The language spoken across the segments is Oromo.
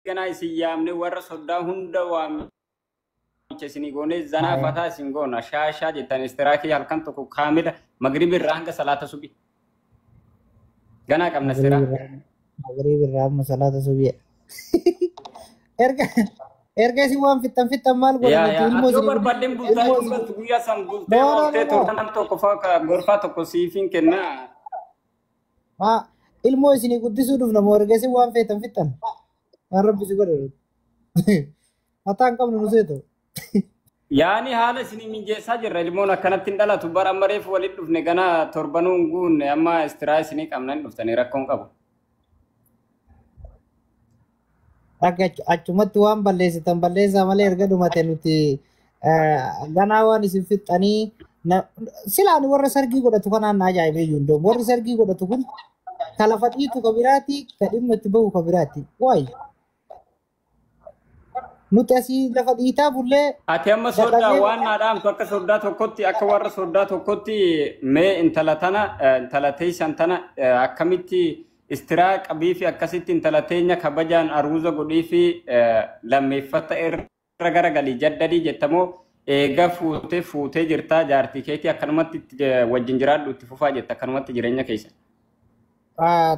gana isiyamne warra soddaa hunda waamicha isinii goone zanaa fataa isin goona shaashaa jettan istiraakii halkan tokko kaamila magribi irraa hanga salaata subii ganaa qabna siraa magribi irraa hanga salaata subii erga si waan fittan maal godhan ilmoo isin barbaaden bultaa dubbatu guyyaa san bultee ooltee torban tokko faa gorfaa tokko siifin kennaa ilmoo isinii guddisuu dhufna moo erga si waan fittan Rabbi si godhe mataan qabnu nu seeto yaani haala isinii mijeessaa jirra ilmoon akkanatti hin dhalatu bara mareef walitti dhufne ganaa torbanuun guunne amma istiraa isinii qabnan dhuftanii rakkoon qabu. Achumatti waan balleessitan balleessaa malee erga dhumate nuti ganaa waan isin fixxanii silaan warra sargii godhatu kanaan na ajaa'ibeeyyuu hundoo warri sargii godhatu kun ka lafa dhiitu ka biraati ka dhimma itti bahu ka biraati waay nuti asii lafa dhiitaa bullee ati amma sodaa waan naadhaamtu akka sodaa tokkotti akka warra sodaa tokkotti mee intala teessan tana akkamitti istiraa qabii fi akkasitti intala teenya kabajaan aruuza godhii fi lammeeffata irra garagalii jaddadii jettamoo eega fuutee jirtaa jaartii keetii akkanumatti wajjin jiraadhu itti fufaa jetta akkanumatti jireenya keessa.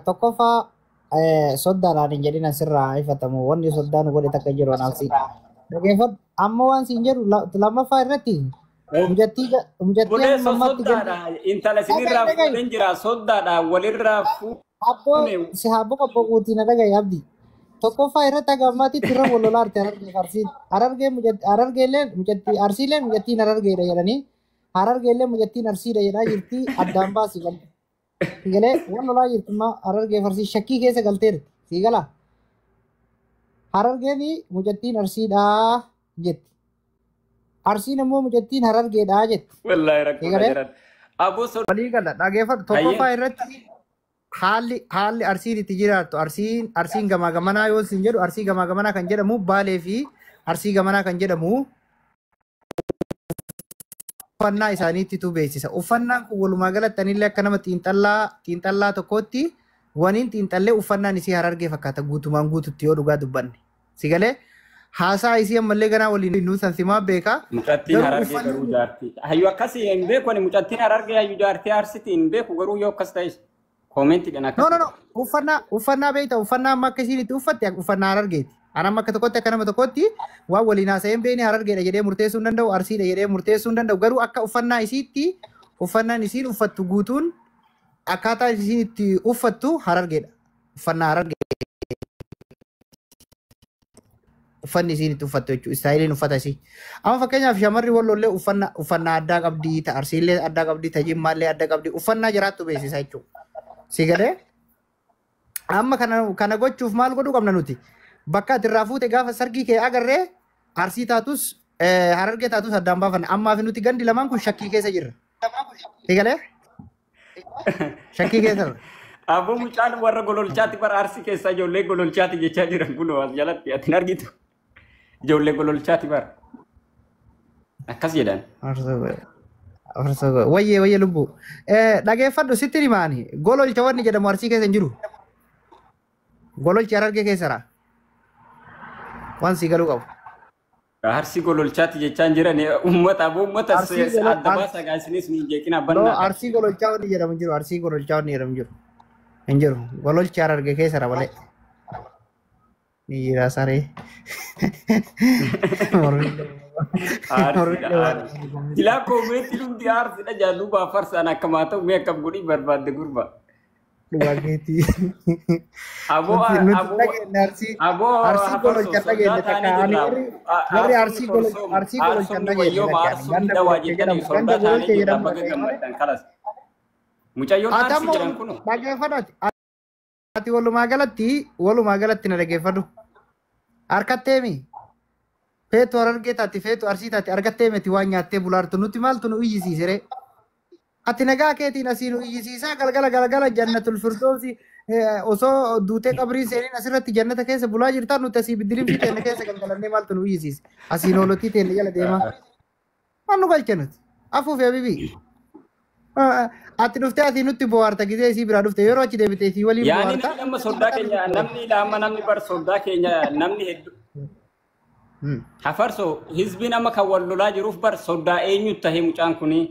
Tokkoffaa soddaadhaan hin jedhin asirraa ifatamu wanni soddaan godhe takka jiru anaaf siin dhageeffadhu amma waan siin jedhu lammaffaa irratti mujattii intala sinirraa fuudheen jira soddaadhaan walirraa fuudhee si haa boqa boquutii na dhagaye abdii tokkoffaa irratti agammaatitti irra wallolaarte harargeellee mujattii arsiilee mujattiin harargeedha jedhanii harargeellee mujattiin arsiidha jedhaa jirti addaan baasii galte. Sigale waan lolaa jirtu ma harargee farsii shakkii keessa galteerti sigala harargeeni mujattiin arsiidhaa jetti arsiin immoo mujattiin harargeedhaa jetti wallahi rakkoo jiran aboo walii gala dhageeffadhu tokkoffaa irratti haalli arsiin itti jiraattu arsiin gamaa gamanaa yoo sin jedhu arsii gamaa gamanaa kan jedhamu baalee fi arsii gamanaa kan jedhamu uffannaa isaaniitti tu beeksisa. Uffannaan kun walumaa galatti anillee akka nama xiinxallaa tokkotti waniin xiinxallee uffannaan isii harargee fakkaata guutumaan guututti yoo dhugaa dubbanne. Sigalee haasaa isii ammallee ganaa waliin nuusan simaa beekaa. Mucattiin harargee garuu jaartii. Hayyuu akkasii hin beeku ani mucattiin harargee hayyuu jaartii arsiti hin beeku garuu yoo akkas ta'es koomentiidhaan akkas. No uffannaa beekta uffannaa amma akka isiin itti uffatte uffannaa harargeeti. Anam akka tokkotti akka nama tokkotti waan waliin haasa'een beekni harargeedha jedhee murteessuu hin danda'u arsiidha jedhee murteessuu hin danda'u garuu akka uffannaa isiitti uffannaan isiin uffattu guutuun akkaataa isiin itti uffattu harargeedha uffannaa harargee uffanni isiin itti uffattu jechuudha istaayiliin uffata isii amma fakkeenyaaf shamarri wallollee uffannaa addaa qabdi arsiillee addaa qabdi jimmaallee addaa qabdi uffannaa jiraattu beeksisa jechuudha sigalee amma kana gochuuf maal godhuu qabna nuti. Bakka ati irraa fuute gaafa sargii kee agarree arsii taatus harargee taatus addaan baafanne ammaaf nuti gandi lamaan kun shakkii keessa jirra. Egalee? Shakkii keessa jirra. Aboo mucaan warra gololchaati bara arsii keessa ijoollee gololchaati jechaa jiran kunoo as jalatti ati hin argitu. Ijoollee gololchaati bara. Akkas jedhan. Wayyee lubbuu. Dhageeffadhu sitti himaani gololcha wanni jedhamu arsii keessa hin jiru. Gololchi harargee keessara. Waan si galuu qabu. Arsii gololchaati jechaan jiran uummata aboo uummata adda baasaa gaasinis ni jeeqina bannaa. Arsii gololchaa wanni jedhamu jiru arsii gololchaa wanni jedhamu jiru. Hin jiru gololchi harargee keessara malee. Ni jira saree. Silaa koomeetii hundi aarsiidha jaallu baafarsaan akkam haa ta'u mee akkam godhii barbaadde gurba. Dubartii. Aboo arsii gololcha dhageenya takka warri arsii gololcha dhageenya mucayyoon arsii jedhan kun dhageeffadhaati ati walumaa galatti na dhageeffadhu harkatteemi feetu harargee taati feetu arsii taati argatteemeti waan nyaattee bulaartu nuti maaltu nu iyyisiisire ati nagaa keetiin asiin nu iyyisiisaa galgala jannatul firdoosi osoo duutee qabriin seenin asirratti jannata keessa bulaa jirtaan nuti asii biddiriin fiteenne keessa galgalannee maaltu nu iyyisiise asiin oolotii teenne jala deemaa waan nu galche nuti afuuf yaa bibii ati dhuftee ati nutti bohaarta gisee isii biraa dhufte yeroo achi deebitee isii waliin yaani bohaarta. namni amma soddaa keenya namni lama namni bar soddaa keenya namni hedduu hafarso hizbiin amma kan wal lolaa jiruuf bar soddaa eenyu tahee mucaan kuni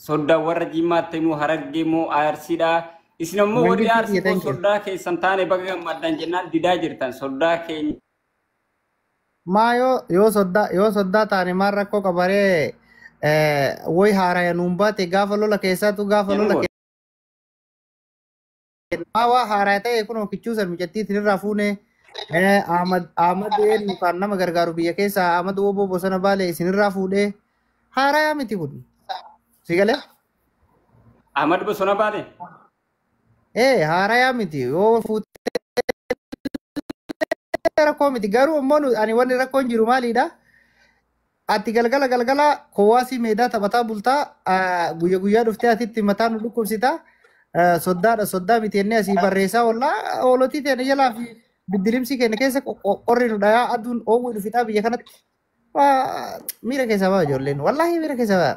soddaa warra Jimmaatti immoo Harargee immoo Arsiidha isin immoo warri Arsii kun soddaa keessan taane baga gammaddan jennaan didaa jirtan soddaa keenya. Maayo yoo soddaa taane maal rakkoo qabaree woy haaraya nuun baate gaafa lola keessattuu gaafa lola maa waa haaraya ta'e kun okichuusan mijattiitiin irraa fuune Ahmad mukaan nama gargaaru biyya keessa Ahmad Obbo Bosona Baalee isin irraa fuudhee haaraya miti kun si galee? Ahmad Bosona Baalee? Haaraya miti yoo fuudhee rakkoo miti garuu immoo ani wanni rakkoon jiru maaliidha? Ati galgala kowaasii meedaa taphataa bultaa guyyaa dhuftee asitti mataa nu dhukkubsitaa soddaa miti ennee asii barreessaa ollaa oolotii ta'e jalaa fi biddilimsii keenya keessa qorri nu dhayaa aduun oowwii dhufitaa biyya kanatti miira keessa ba'a ijoolleen wallaahi miira keessa ba'a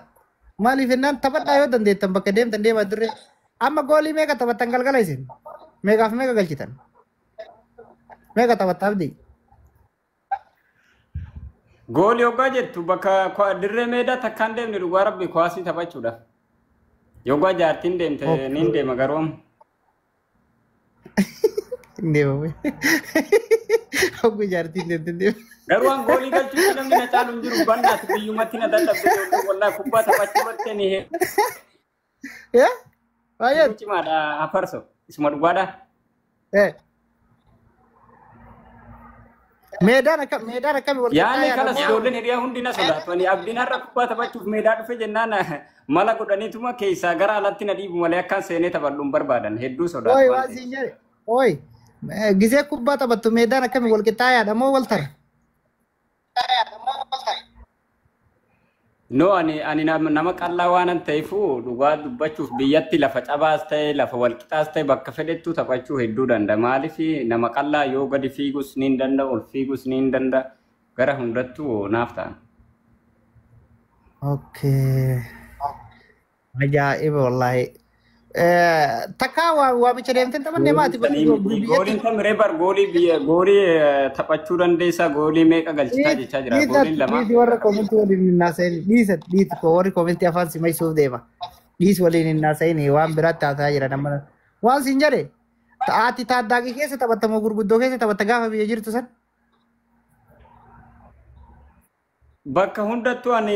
maaliif ennaan taphadhaa yoo dandeettan bakka deemtan deemaa dirree amma goolii meeqa taphattan galgala isin meeqaaf meeqa galchitan meeqa taphattaa abdii. Goolii yoggaa jettu bakka dirree meedaa takkaan deemne dhugaa rabbi kuwaasii taphachuudhaaf. Yoggaa jaartiin deemte niin deema garuu. Deema. Hoggu jaartiin deemte. Garuu an goolii galchuu namni na caalu hin jiru bannaati biyyumatti na dadhabde wallaa kubbaa taphachuu irratti ni hee. Baay'ee. Cimaadha hafarso isuma dhugaadha. Meedaan akkami wal yaani kanas ijoolleen hiriyaa hundi na sodaatani abdiin har'a kubbaa taphachuuf meedaa dhufe jennaan mala godhaniituma keessaa gara alatti na dhiibu malee akkaan seenee taphadhuun barbaadan hedduu sodaatu. Oy waan siin jedhe oy gisee kubbaa taphattu meedaan akkami wal qixxaayaadha moo wal tara? No ani nama qallaa waanan ta'eefu dhugaa dubbachuuf biyyatti lafa cabaas ta'e lafa walqixaas ta'e bakka fedhettuu taphachuu hedduu danda'a. Maaliif nama qallaa yoo gadi fiigus ni danda'a ol fiigus ni danda'a gara hundattuu naaf ta'a. Okay. Ajaa'iba wallaahi. Takkaa waamicha deemteen taphannee maati? Gooliin tamiree bar goolii taphachuu dandeessaa goolii meeqa galchitaa jechaa jira gooliin lama. Dhiisi warra koomintii waliin hin naasa'in dhiisi warri koomintii afaan simaysuuf deema. Dhiisi waliin hin naasa'in waan biraatti haasaa jira nama. Waan siin jedhe ati taaddaaqii keessa taphatta moo gurguddoo keessa taphatta gaafa biyya jirtu san? Bakka hundattuu ani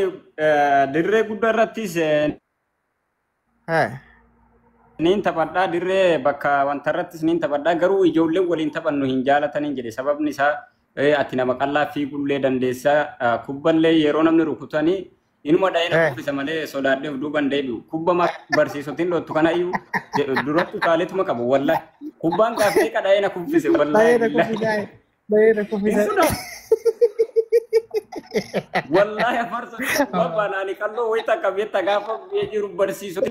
dirree guddaa irrattis niin taphadhaa dirree bakka wanta irrattis niin taphadhaa garuu ijoolleen waliin taphannu hin jaalataniin jedhe sababni isaa ati nama qallaa fiigullee dandeessaa kubballee yeroo namni rukutanii inuma dha'ee na kuffisa malee sodaadheef duuban deebi'u kubba barsiisotiin dhottu kana iyyuu duratti kaaleetuma qabu wallaahi kubbaan gaafee dha'ee na kuffise wallaahi. Wallahi afarso babanani kallo wayta kabeta gafa jiru barsiiso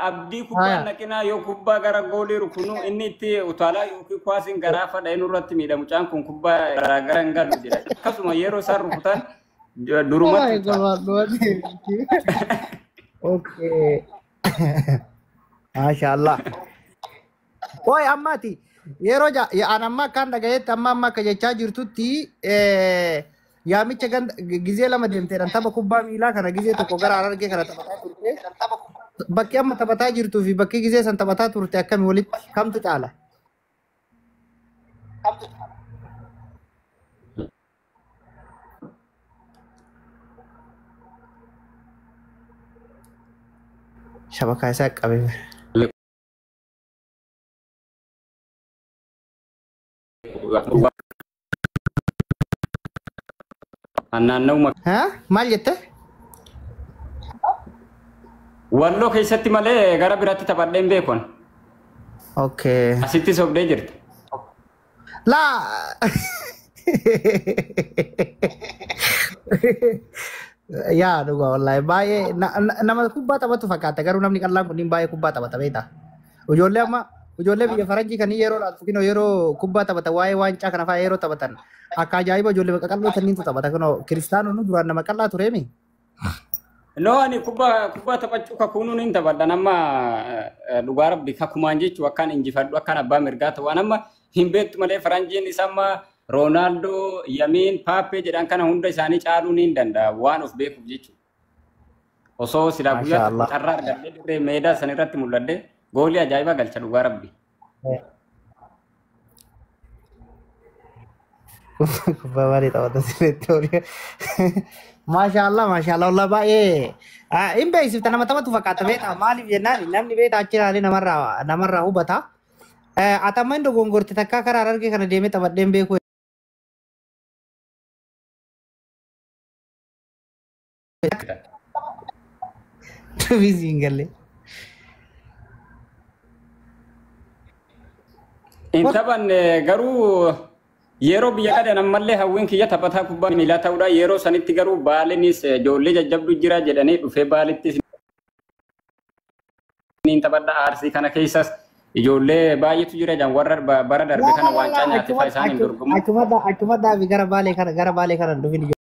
abdi kubbaa naqina yo kubbaa gara goolii rukunu inni itti utala yo kwaasin garafa dha inurratti miidha mucaan kun kubbaa gara ngadu jira kasuma yeroo isaan rukutan durumatti. Okay. Mashallah. Oi ammati yeroo anamma kan dhagayetti amma akka jechaa jirtutti yaamicha gizee lama deemteedhaan tapha kubbaa miilaa kana gizee tokko gara Harargee kana taphataa turte bakki amma taphataa jirtuu fi bakki gizee san taphataa turte akkami walitti kamtu caala? Shabakaa isaa qabee. Maal jette? Walloo keessatti malee gara biraatti taphadheen beekon. Okay. Asitti sobdee jirti. Laa. Yaa dhugaa wallahi baay'ee nama kubbaa taphatu fakkaata garuu namni qallaan kun baay'ee kubbaa taphata beektaa. Ijoollee biyya faranjii kan yeroo laatu kino yeroo kubbaa taphatan waa'ee waancaa kana fa'aa yeroo taphatan akka ajaa'iba ijoollee qaqalloo sanniintu taphata kino kiristaanonni duraan nama qallaa tureemi. No, ani kubba taphachuu kakuunuun hin taphadha nama dhugaa rabbi kakumaan jechuu akkaan injifadhu akkaan abbaa mirgaa ta'u nama hin beektu malee faranjiin isamma Roonaaldoo, Yamiin, Paappee jedhan kana hunda isaanii caaluun hin danda'a waan of beekuuf jechuudha. Osoo silaa guyyaa tokko carraa argadhee dirree meedaa san irratti mul'adde goolii ajaa'ibaa galcha dhugaa rabbi. Kubbaa baay'ee taphata sileettooriyaa. Maashaallah wallah baay'ee. Hin beeksifta nama taphatu fakkaata beektaa maaliif jennaan namni beektaa achi ilaalee namarraa hubata. Atamma hin dogongorte takkaa karaa argee kana deemee taphadheen beeku. Tufiisi hin galle. Hin taphanne garuu yeroo biyya qadan ammallee hawwiin kiyya taphataa kubbaa miilaa ta'uudha yeroo sanitti garuu baalinis ijoollee jajjabdu jira jedhanii dhufee baalittis niin taphadha aarsii kana keessas ijoollee baay'eetu jira jan warra bara darbe kana waancaa nyaate faa isaan hin dorgomu. Achuma daafi gara baalee kana dhufin